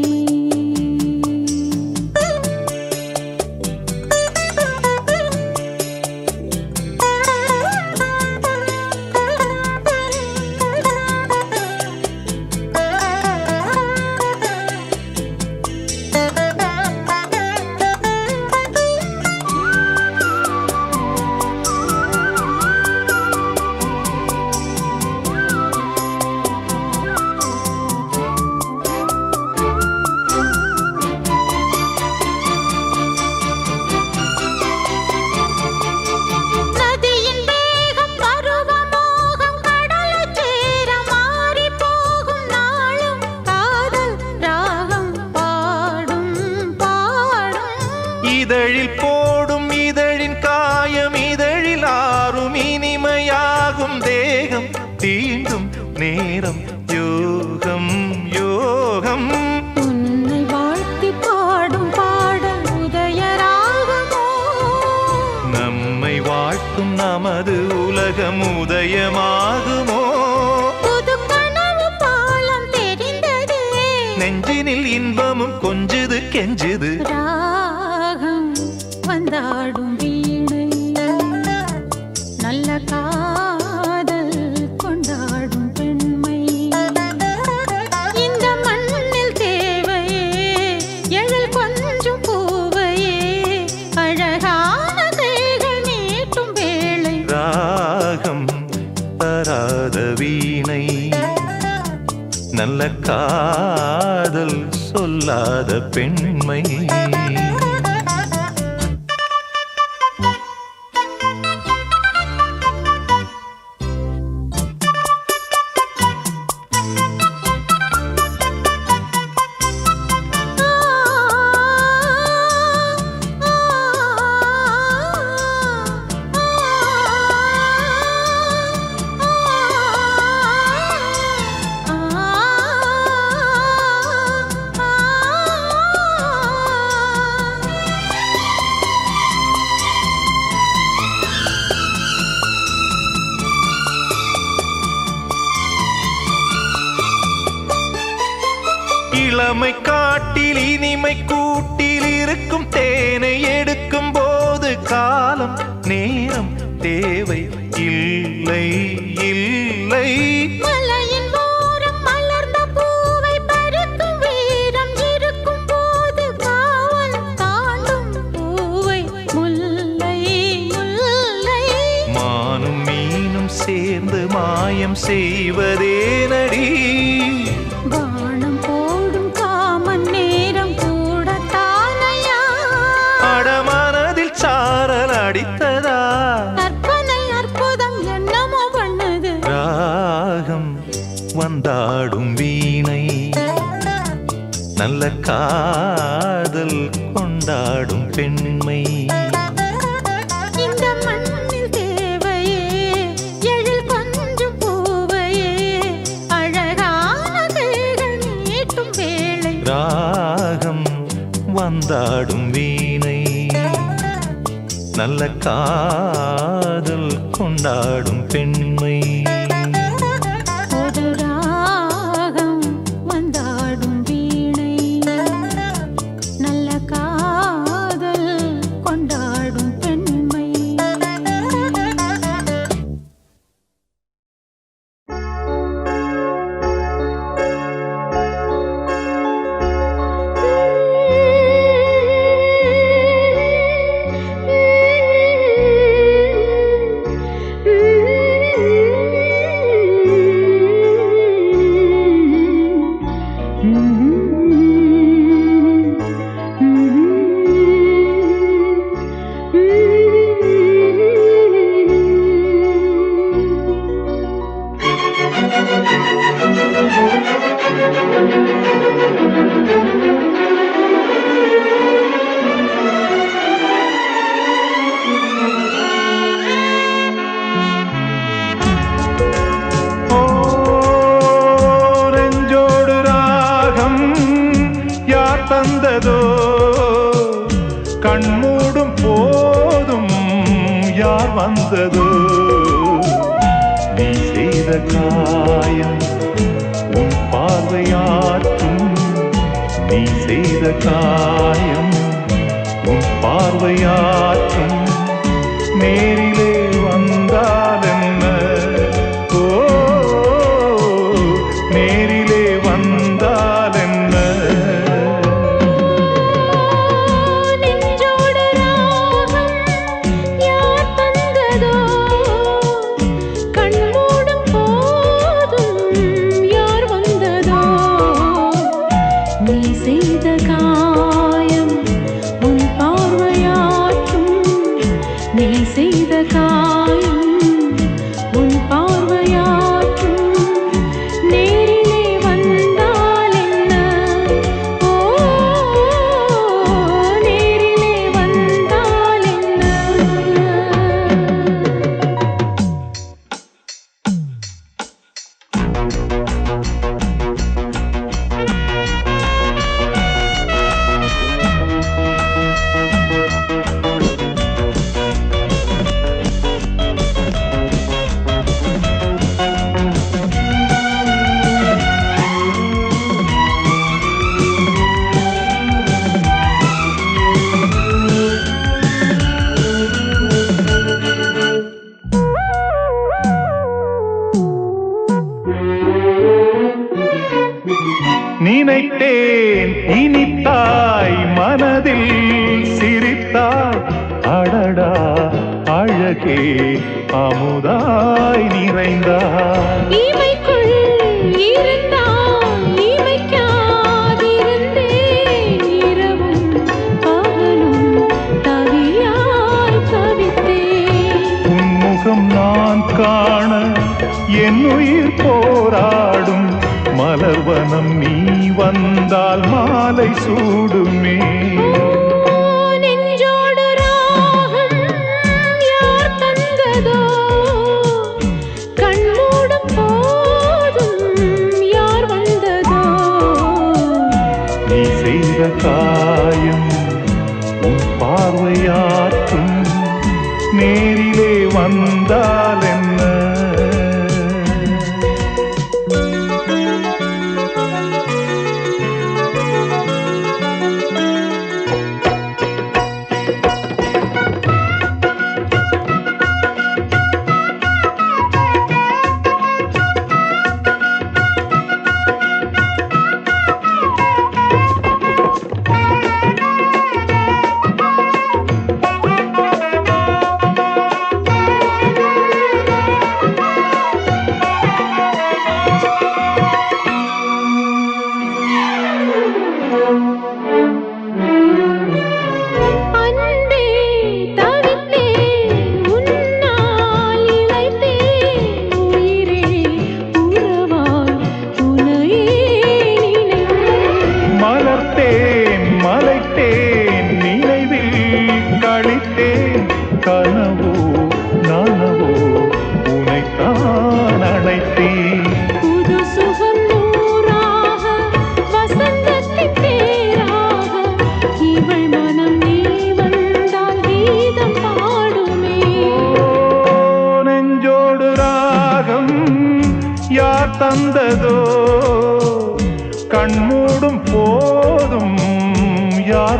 Speaker 3: நதியின் வேகம் பருவமோகம் கடலைச் சேர மாறிப் போகும் நாளும் காதல் ராகம் பாடும் பாடும்
Speaker 1: இதழில் போடும் இதழின் காயம் இதழில் ஆறும் இனிமையாகும் தேகம் தீண்டும் நேரம் யோகம் யோகம்
Speaker 3: உன்னை வாழ்த்தி பாடும் பாடல் உதயராகமோ
Speaker 1: நம்மை வாழ்த்தும் நமது உலகம் உதயமாகுமோ
Speaker 3: புது கனவு பாலம் தெரிந்ததே
Speaker 1: நெஞ்சினில் இன்பமும் கொஞ்சுது கெஞ்சுது
Speaker 3: ராகம் வந்தாடும் வீணை நல்ல காதல் கொண்டாடும் பெண்மை இந்த மண்ணில் தேவையே எழில் கொஞ்சம் பூவையே அழகான கைகள் நீட்டும் வேளை
Speaker 1: ராகம் தராத வீணை நல்ல காதல் சொல்லாத பெண்மை இளமை காட்டில் இனிமை கூட்டில் இருக்கும் தேனை எடுக்கும் போது காலம் நேரம் தேவை இல்லை இல்லை
Speaker 3: மலையின் ஓரம் மலர்ந்த பூவை பறிக்கும் வீரம் இருக்கும் போது காவல் தாண்டும் பூவை முல்லை முல்லை
Speaker 1: மானும் மீனும் சேர்ந்து மாயம் செய்வதேனடி
Speaker 3: வானம் போடும் காமன் நேரம் கூட தானையா
Speaker 1: அடமனதில் சாரல் அடித்ததா
Speaker 3: கற்பனை அற்புதம் என்னமோ பண்ணுது
Speaker 1: ராகம் வந்தாடும் வீணை நல்ல நல்ல காதல் கொண்டாடும் பெண்மை.
Speaker 3: இந்த மண்ணில் தேவையே எழில் கொஞ்சம் பூவையே அழகான கைகள் நீட்டும் வேளை
Speaker 1: ராகம் வந்தாடும் வீணை. நல்ல காதல் கொண்டாடும் பெண்மை.
Speaker 3: ஒரு ராகம் வந்தாடும் வீணை நல்ல காதல் கொண்டாடும் பெண்மை.
Speaker 1: நெஞ்சோடு ராகம் யார் தந்ததோ, கண்மூடும் போதும் யார் வந்ததோ. நீ செய்த காயம் உன் பார்வையாற்றும். நீ செய்த காயம் உன் பார்வையாற்றும். நேரிலே வந்தால் என்ன, ஓ நேரிலே வந்தால் என்ன.
Speaker 3: நெஞ்சோடு ராகம் யார் தந்ததோ, கண்மூடும் போதும் யார் வந்ததோ. நீ செய்த காயம் உன் பார்வையாற்றும். நீ செய்த காயம் உன் பார்வையாற்றும். நேரிலே வந்தால் என்ன, ஓ நேரிலே வந்தால் என்ன.
Speaker 1: நினைத்தேன் இனித்தாய் மனதில் சிரித்தாய். அடடா அழகே அமுதாய் நிறைந்தாய்.
Speaker 3: இமைக்குள் இருந்தால் இமைக்காதிருந்தேன். இரவும் பகலும் தவியாய் தவித்தேன்.
Speaker 1: உன் முகம் நான் காண என் உயிர் போராடும். மலர்வனம் நீ வந்தால் மாலை சூடுமே.
Speaker 3: நெஞ்சோடு ராகம் யார் தந்ததோ, கண்மூடும் போதும் யார் வந்ததோ.
Speaker 1: நீ செய்த காயம் உன் பார்வையாற்றும். நேரிலே வந்தால் என்ன.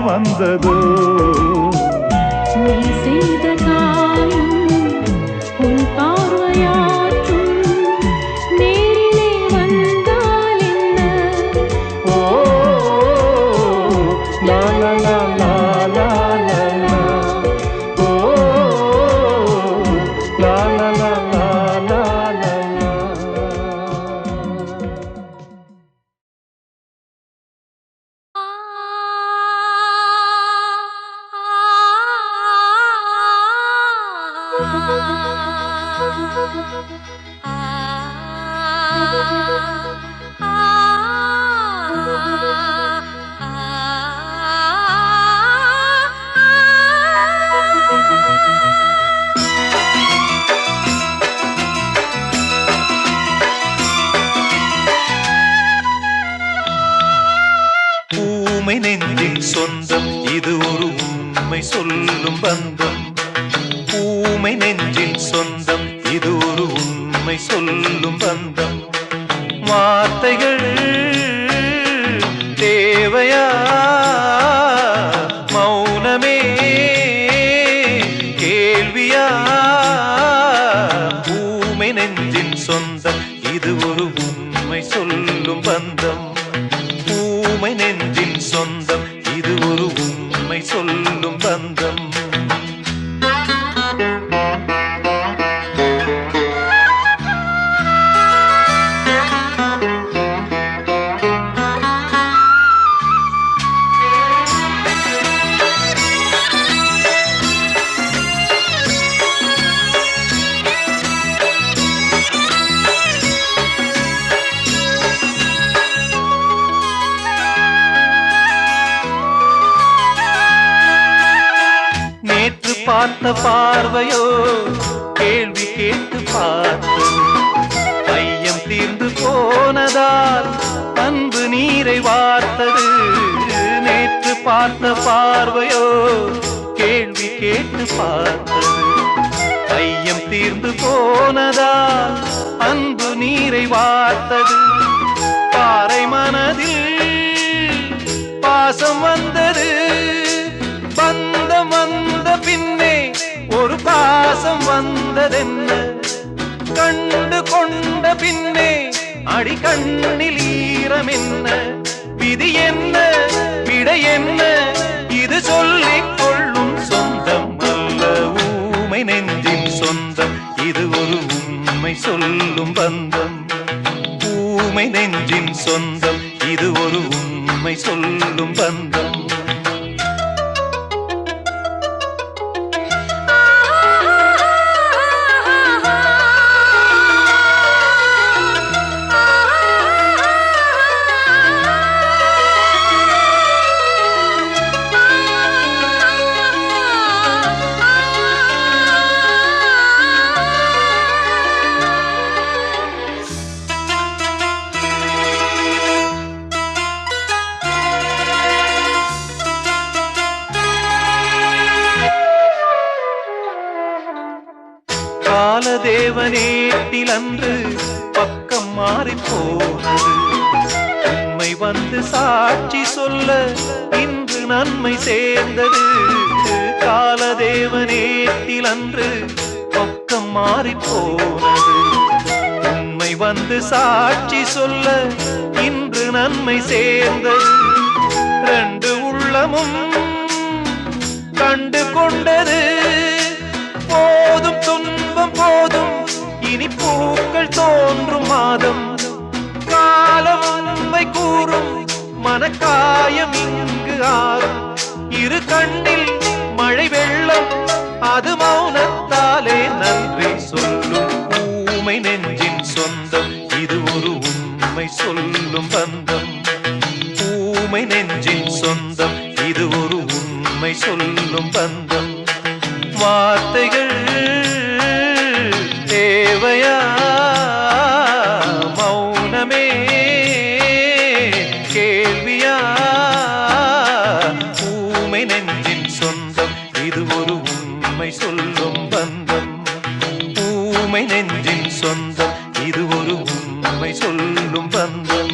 Speaker 4: வந்ததோ
Speaker 3: நீ செய்த காயம் உன் பார்வையாற்றும் நேரிலே வந்தால் என்ன
Speaker 4: ஓ லா லா லா லா லா லா லா. ஓ லா லா லா லா லா லா லா.
Speaker 1: ஊமை நெஞ்சின் சொந்தம் இது ஒரு உண்மை சொல்லும் பந்தம் ஊமை நெஞ்சின் சொந்தம் இது ஒரு உண்மை சொல்லும் பந்தம் வார்த்தைகள் தேவையா மௌனமே கேள்வியா ஊமை நெஞ்சின் சொந்தம் இது ஒரு உண்மை சொல்லும் பந்தம் ஊமை நெஞ்சின் சொந்தம் இது ஒரு உண்மை சொல்லும் பந்தம் நேற்று பார்த்த பார்வையோ கேள்வி கேட்டு பார்த்தது ஐயம் தீர்ந்து போனதால் அன்பு நீரை வார்த்தது நேற்று பார்த்த பார்வையோ கேள்வி கேட்டு பார்த்தது ஐயம் தீர்ந்து போனதால் அன்பு நீரை வார்த்தது பாறை மனதில் பாசம் வந்தது பந்தம் வந்த பின்னே ஒரு பாசம் வந்ததென்ன கண்டு கொண்ட பின்னே அடி கண்ணில் ஈரம் என்ன விதி என்ன விடை என்ன இது சொல்லிக் கொள்ளும் சொந்தம் அல்ல ஊமை நெஞ்சின் சொந்தம் இது ஒரு உண்மை சொல்லும் பந்தம் ஊமை நெஞ்சின் சொந்தம் இது ஒரு உண்மை சொல்லும் பந்தம் காலதேவனேட்டில் அன்று பக்கம் மாறி போனது உண்மை வந்து சாட்சி சொல்ல இன்று நன்மை சேர்ந்தது காலதேவனேட்டில் அன்று பக்கம் மாறி போனது உண்மை வந்து சாட்சி சொல்ல இன்று நன்மை சேர்ந்தது ரெண்டு உள்ளமும் கண்டு கொண்டது போதும் துன்பம் போதும் இனி பூக்கள் தோன்றும் மாதம் காலம் உண்மை கூறும் மனக்காயம் இங்கு ஆறும் இரு கண்ணில் மழை வெள்ளம் அது மௌனத்தாலே நன்றி சொல்லும் ஊமை நெஞ்சின் சொந்தம் இது ஒரு உண்மை சொல்லும் பந்தம் ஊமை நெஞ்சின் சொந்தம் இது ஒரு உண்மை சொல்லும் பந்தம் வார்த்தைகள் தேவையா மௌனமே கேள்வியா ஊமை நெஞ்சின் சொந்தம் இது ஒரு உண்மை சொல்லும் பந்தம் ஊமை நெஞ்சின் சொந்தம் இது ஒரு உண்மை சொல்லும் பந்தம்